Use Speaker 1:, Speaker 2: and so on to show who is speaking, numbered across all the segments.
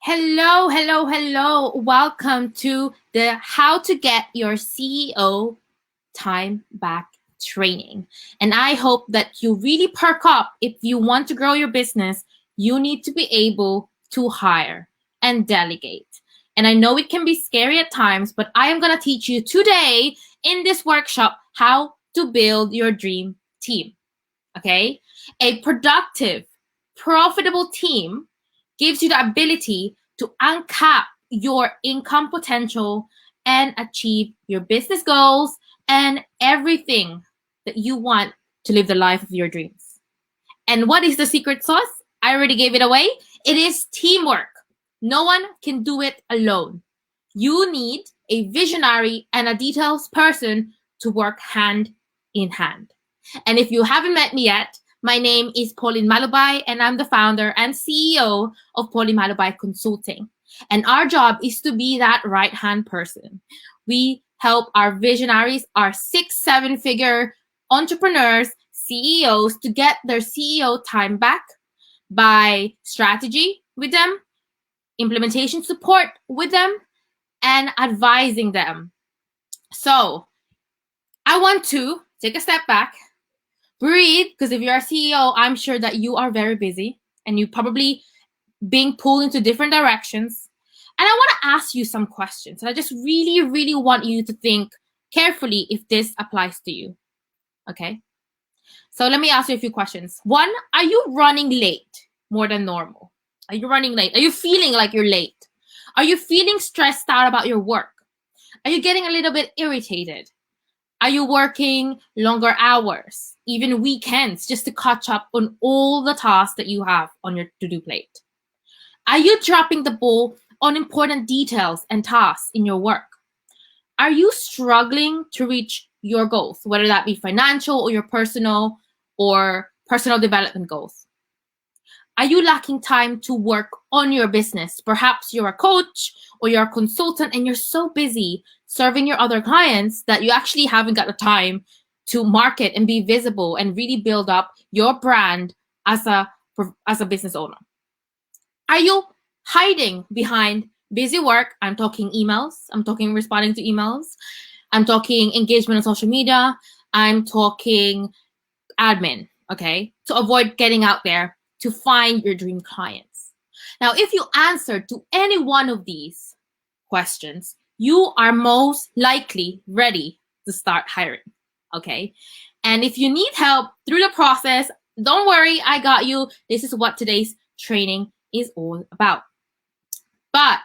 Speaker 1: Hello, hello, hello. Welcome to the How to Get Your CEO Time Back training. And I hope that you really perk up. If you want to grow your business, you need to be able to hire and delegate. And I know it can be scary at times, but I am going to teach you today in this workshop how to build your dream team. Okay? A productive, profitable team gives you the ability to uncap your income potential and achieve your business goals and everything that you want to live the life of your dreams. And what is the secret sauce? I already gave it away. It is teamwork. No one can do it alone. You need a visionary and a details person to work hand in hand. And if you haven't met me yet, my name is Pauline Malubay, and I'm the founder and CEO of Pauline Malubay Consulting. And our job is to be that right-hand person. We help our visionaries, our 6-7-figure entrepreneurs, CEOs, to get their CEO time back by strategy with them, implementation support with them, and advising them. So I want to take a step back, breathe, because if you're a CEO, I'm sure that you are very busy and you probably being pulled into different directions. And I want to ask you some questions. And I just really, really want you to think carefully if this applies to you. Okay? So let me ask you a few questions. One, are you running late more than normal? Are you running late? Are you feeling like you're late? Are you feeling stressed out about your work? Are you getting a little bit irritated? Are you working longer hours, even weekends, just to catch up on all the tasks that you have on your to-do plate? Are you dropping the ball on important details and tasks in your work? Are you struggling to reach your goals, whether that be financial or your personal development goals? Are you lacking time to work on your business? Perhaps you're a coach or you're a consultant and you're so busy serving your other clients that you actually haven't got the time to market and be visible and really build up your brand as a business owner. Are you hiding behind busy work? I'm talking emails. I'm talking responding to emails. I'm talking engagement on social media. I'm talking admin, okay? To avoid getting out there to find your dream clients. Now, if you answer to any one of these questions, you are most likely ready to start hiring, okay? And if you need help through the process, don't worry, I got you. This is what today's training is all about. But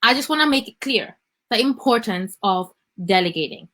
Speaker 1: I just want to make it clear the importance of delegating.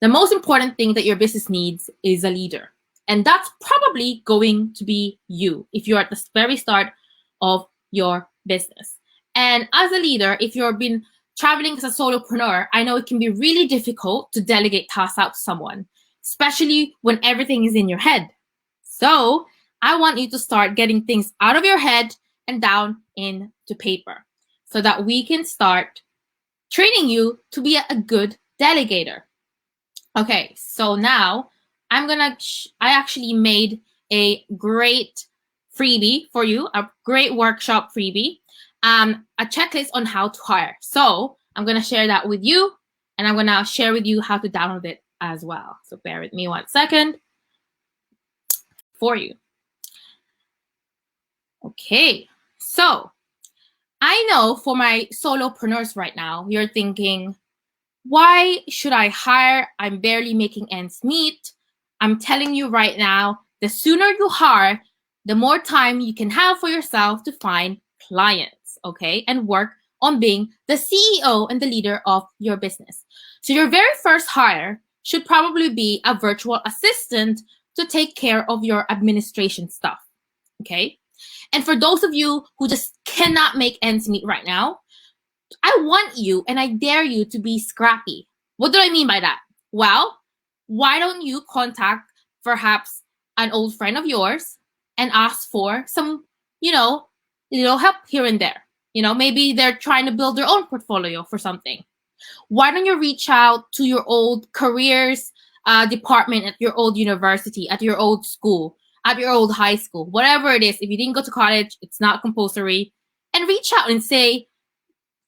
Speaker 1: The most important thing that your business needs is a leader. And that's probably going to be you if you're at the very start of your business. And as a leader, if you've been traveling as a solopreneur, I know it can be really difficult to delegate tasks out to someone, especially when everything is in your head. So I want you to start getting things out of your head and down into paper so that we can start training you to be a good delegator. Okay, so now I actually made a great freebie for you, a great workshop freebie, a checklist on how to hire. So I'm gonna share that with you, and I'm gonna share with you how to download it as well. So bear with me 1 second for you. Okay, so I know for my solopreneurs right now, you're thinking, why should I hire? I'm barely making ends meet. I'm telling you right now, the sooner you hire, the more time you can have for yourself to find clients, okay? And work on being the CEO and the leader of your business. So your very first hire should probably be a virtual assistant to take care of your administration stuff, okay? And for those of you who just cannot make ends meet right now, I want you and I dare you to be scrappy. What do I mean by that? Well, why don't you contact perhaps an old friend of yours and ask for some, little help here and there. Maybe they're trying to build their own portfolio for something. Why don't you reach out to your old careers department at your old university, at your old school, at your old high school, whatever it is. If you didn't go to college, it's not compulsory. and reach out and say,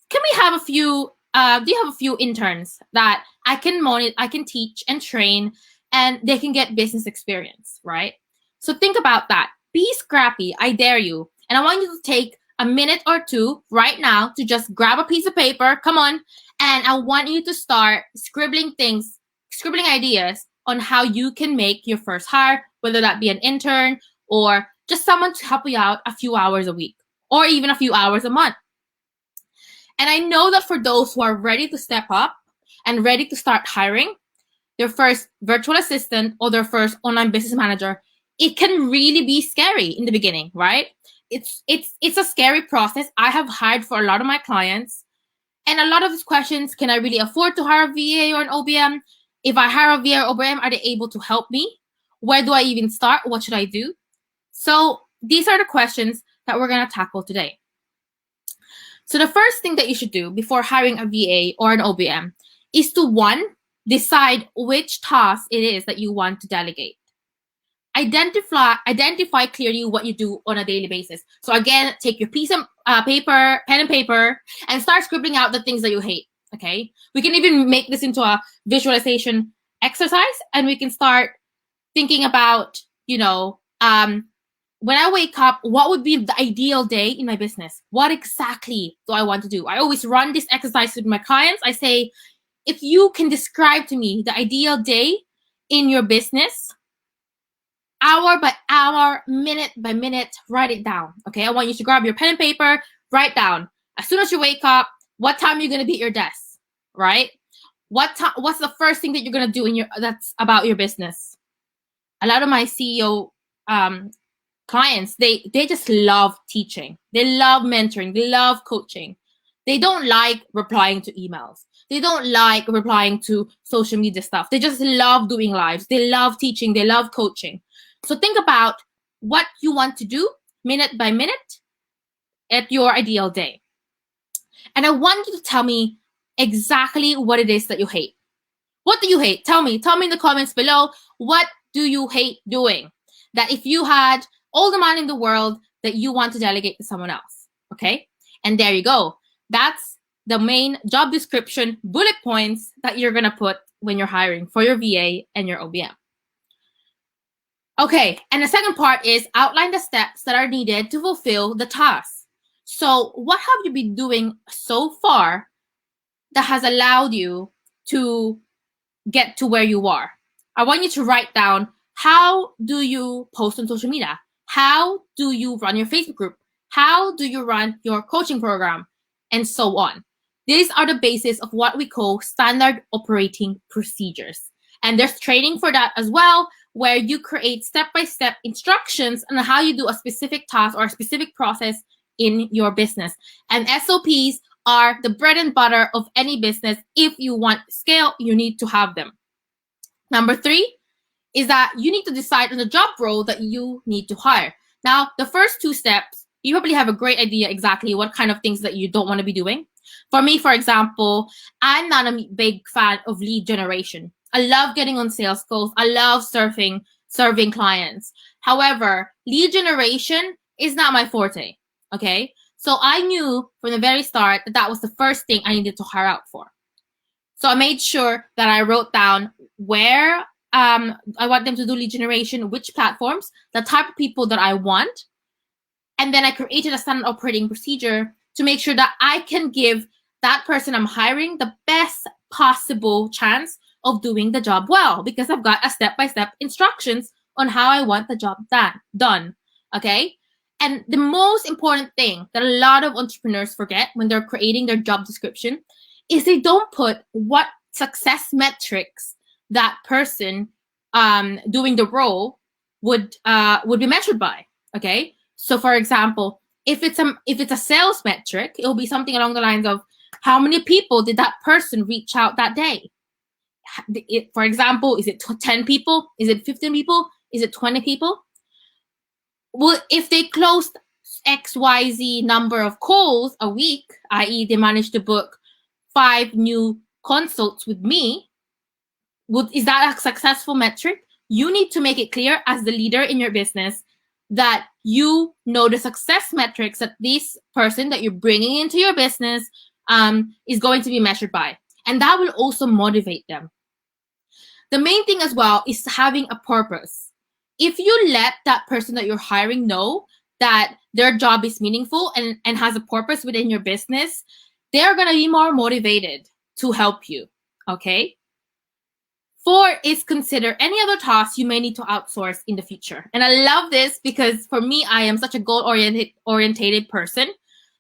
Speaker 1: can we have a few, do you have a few interns that I can teach and train, and they can get business experience, right? So think about that. Be scrappy. I dare you. And I want you to take a minute or two right now to just grab a piece of paper. Come on. And I want you to start scribbling ideas on how you can make your first hire, whether that be an intern or just someone to help you out a few hours a week or even a few hours a month. And I know that for those who are ready to step up and ready to start hiring their first virtual assistant or their first online business manager, it can really be scary in the beginning, right? It's a scary process. I have hired for a lot of my clients, and a lot of these questions: can I really afford to hire a VA or an OBM? If I hire a VA or OBM, are they able to help me? Where do I even start? What should I do? So these are the questions that we're going to tackle today. So the first thing that you should do before hiring a VA or an OBM is to, one, decide which task it is that you want to delegate. Identify clearly what you do on a daily basis. So again, take your piece of pen and paper, and start scribbling out the things that you hate. Okay, we can even make this into a visualization exercise, and we can start thinking about, when I wake up, what would be the ideal day in my business? What exactly do I want to do? I always run this exercise with my clients. I say, if you can describe to me the ideal day in your business, hour by hour, minute by minute, write it down. Okay, I want you to grab your pen and paper, write down. As soon as you wake up, what time you're gonna be at your desk, right? What's the first thing that you're gonna do that's about your business? A lot of my CEO clients, they just love teaching. They love mentoring. They love coaching. They don't like replying to emails. They don't like replying to social media stuff. They just love doing lives. They love teaching. They love coaching. So think about what you want to do minute by minute at your ideal day. And I want you to tell me exactly what it is that you hate. What do you hate? Tell me in the comments below. What do you hate doing? That if you had all the money in the world, that you want to delegate to someone else. Okay? And there you go. That's the main job description bullet points that you're going to put when you're hiring for your VA and your OBM. Okay, and the second part is outline the steps that are needed to fulfill the task. So what have you been doing so far that has allowed you to get to where you are? I want you to write down, how do you post on social media? How do you run your Facebook group? How do you run your coaching program? And so on. These are the basis of what we call standard operating procedures. And there's training for that as well, where you create step-by-step instructions on how you do a specific task or a specific process in your business. And SOPs are the bread and butter of any business. If you want scale, you need to have them. Number 3 is that you need to decide on the job role that you need to hire. Now, the first 2 steps, you probably have a great idea exactly what kind of things that you don't want to be doing. For me, for example, I'm not a big fan of lead generation. I love getting on sales calls. I love serving clients. However, lead generation is not my forte, okay? So I knew from the very start that that was the first thing I needed to hire out for. So I made sure that I wrote down where I want them to do lead generation, which platforms, the type of people that I want. And then I created a standard operating procedure to make sure that I can give that person I'm hiring the best possible chance of doing the job well, because I've got a step-by-step instructions on how I want the job done. Okay? And the most important thing that a lot of entrepreneurs forget when they're creating their job description is they don't put what success metrics that person doing the role would be measured by. Okay? So for example, if it's a sales metric, it'll be something along the lines of, how many people did that person reach out that day? For example, is it 10 people? Is it 15 people? Is it 20 people? Well, if they closed XYZ number of calls a week, i.e. they managed to book 5 new consults with me, is that a successful metric? You need to make it clear as the leader in your business that you know the success metrics that this person that you're bringing into your business is going to be measured by. And that will also motivate them. The main thing as well is having a purpose. If you let that person that you're hiring know that their job is meaningful and has a purpose within your business, they're going to be more motivated to help you, okay? 4 is consider any other tasks you may need to outsource in the future. And I love this because for me, I am such a goal-oriented person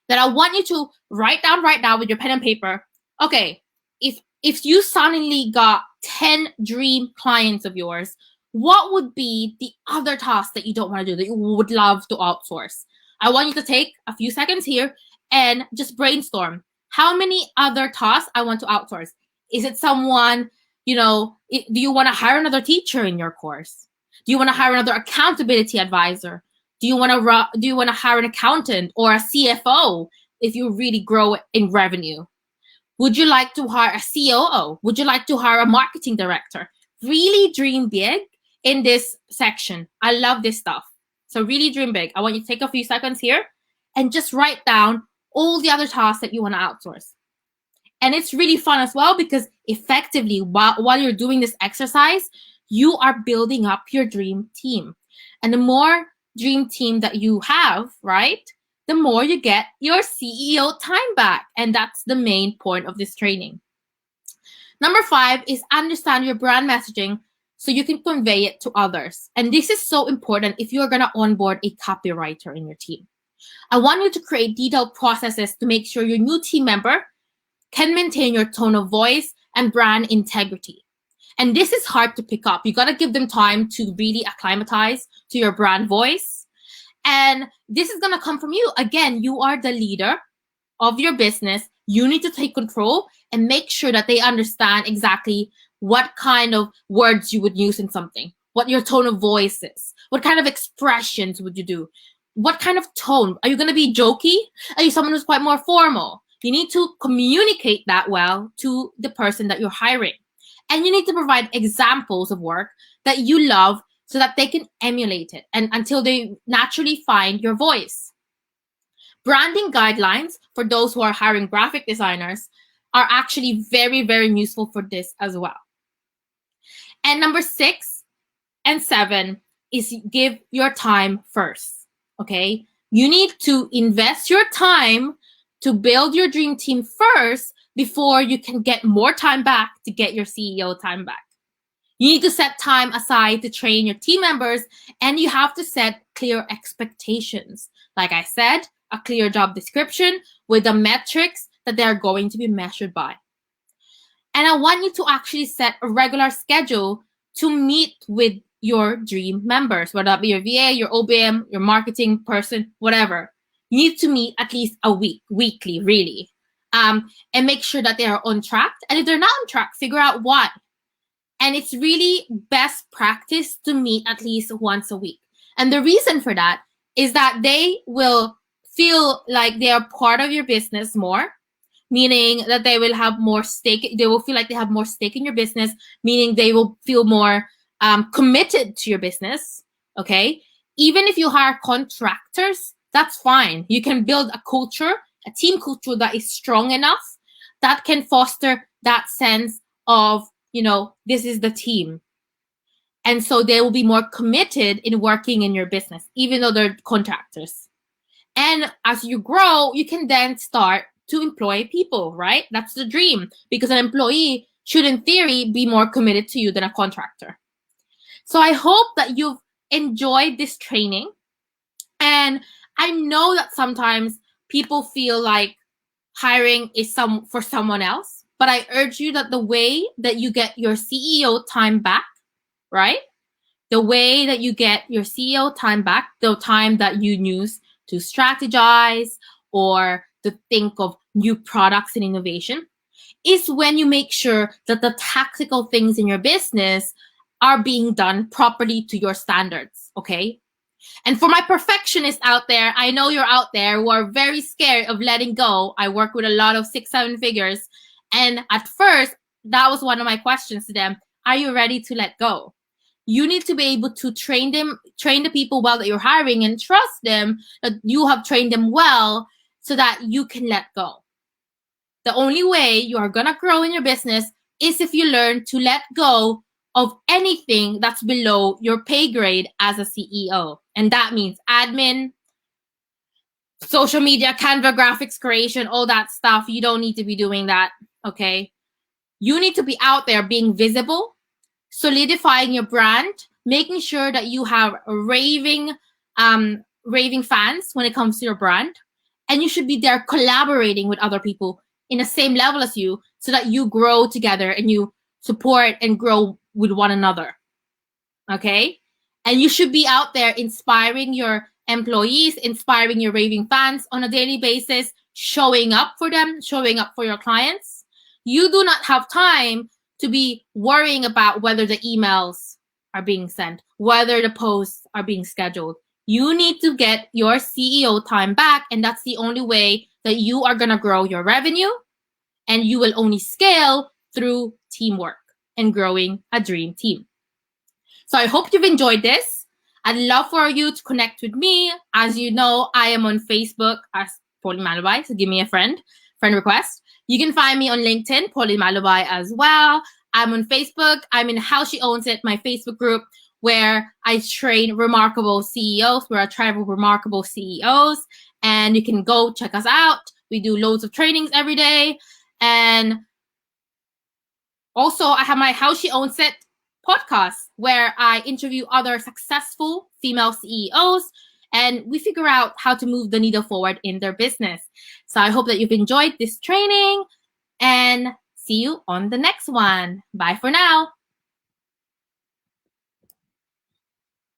Speaker 1: that I want you to write down right now with your pen and paper, okay, if you suddenly got 10 dream clients of yours, what would be the other tasks that you don't want to do that you would love to outsource? I want you to take a few seconds here and just brainstorm. How many other tasks I want to outsource? Is it someone, do you want to hire another teacher in your course? Do you want to hire another accountability advisor? Do you want to hire an accountant or a CFO if you really grow in revenue? Would you like to hire a COO? Would you like to hire a marketing director? Really dream big in this section. I love this stuff. So really dream big. I want you to take a few seconds here and just write down all the other tasks that you want to outsource. And it's really fun as well because effectively, while you're doing this exercise, you are building up your dream team. And the more dream team that you have, right, the more you get your CEO time back. And that's the main point of this training. Number 5 is understand your brand messaging so you can convey it to others. And this is so important if you're going to onboard a copywriter in your team. I want you to create detailed processes to make sure your new team member can maintain your tone of voice and brand integrity. And this is hard to pick up. You got to give them time to really acclimatize to your brand voice. And this is going to come from you. Again, you are the leader of your business. You need to take control and make sure that they understand exactly what kind of words you would use in something, what your tone of voice is, what kind of expressions would you do, what kind of tone. Are you going to be jokey? Are you someone who's quite more formal? You need to communicate that well to the person that you're hiring. And you need to provide examples of work that you love so that they can emulate it and until they naturally find your voice. Branding guidelines for those who are hiring graphic designers are actually very, very useful for this as well. And number 6 and 7 is give your time first, okay? You need to invest your time to build your dream team first before you can get more time back to get your CEO time back. You need to set time aside to train your team members, and you have to set clear expectations. Like I said, a clear job description with the metrics that they're going to be measured by. And I want you to actually set a regular schedule to meet with your dream members, whether that be your VA, your OBM, your marketing person, whatever. You need to meet at least a weekly, really, and make sure that they are on track. And if they're not on track, figure out why. And it's really best practice to meet at least once a week. And the reason for that is that they will feel like they are part of your business more, meaning that they will have more stake. They will feel like they have more stake in your business, meaning they will feel more committed to your business, okay? Even if you hire contractors, that's fine. You can build a culture, a team culture that is strong enough that can foster that sense of, this is the team. And so they will be more committed in working in your business, even though they're contractors. And as you grow, you can then start to employ people, right? That's the dream, because an employee should, in theory, be more committed to you than a contractor. So I hope that you've enjoyed this training. And I know that sometimes people feel like hiring is for someone else. But I urge you that the way that you get your CEO time back, right? The way that you get your CEO time back, the time that you use to strategize or to think of new products and innovation, is when you make sure that the tactical things in your business are being done properly to your standards, okay? And for my perfectionists out there, I know you're out there who are very scared of letting go. I work with a lot of 6-7 figures. And at first, that was one of my questions to them. Are you ready to let go? You need to be able to train the people well that you're hiring, and trust them that you have trained them well so that you can let go. The only way you are going to grow in your business is if you learn to let go of anything that's below your pay grade as a CEO. And that means admin, social media, Canva graphics creation, all that stuff. You don't need to be doing that, okay? You need to be out there being visible, solidifying your brand, making sure that you have raving fans when it comes to your brand. And you should be there collaborating with other people in the same level as you so that you grow together and you support and grow with one another. Okay? And you should be out there inspiring your employees, inspiring your raving fans on a daily basis, showing up for them, showing up for your clients. You do not have time to be worrying about whether the emails are being sent, whether the posts are being scheduled. You need to get your CEO time back, and that's the only way that you are going to grow your revenue, and you will only scale through teamwork and growing a dream team. So I hope you've enjoyed this. I'd love for you to connect with me. As you know, I am on Facebook as Pauline Malubay, so give me a friend request. You can find me on LinkedIn, Pauline Malubay as well. I'm on Facebook. I'm in How She Owns It, my Facebook group, where I train remarkable CEOs, where I travel remarkable CEOs. And you can go check us out. We do loads of trainings every day. And also, I have my How She Owns It podcast, where I interview other successful female CEOs, and we figure out how to move the needle forward in their business. So I hope that you've enjoyed this training, and see you on the next one. Bye for now.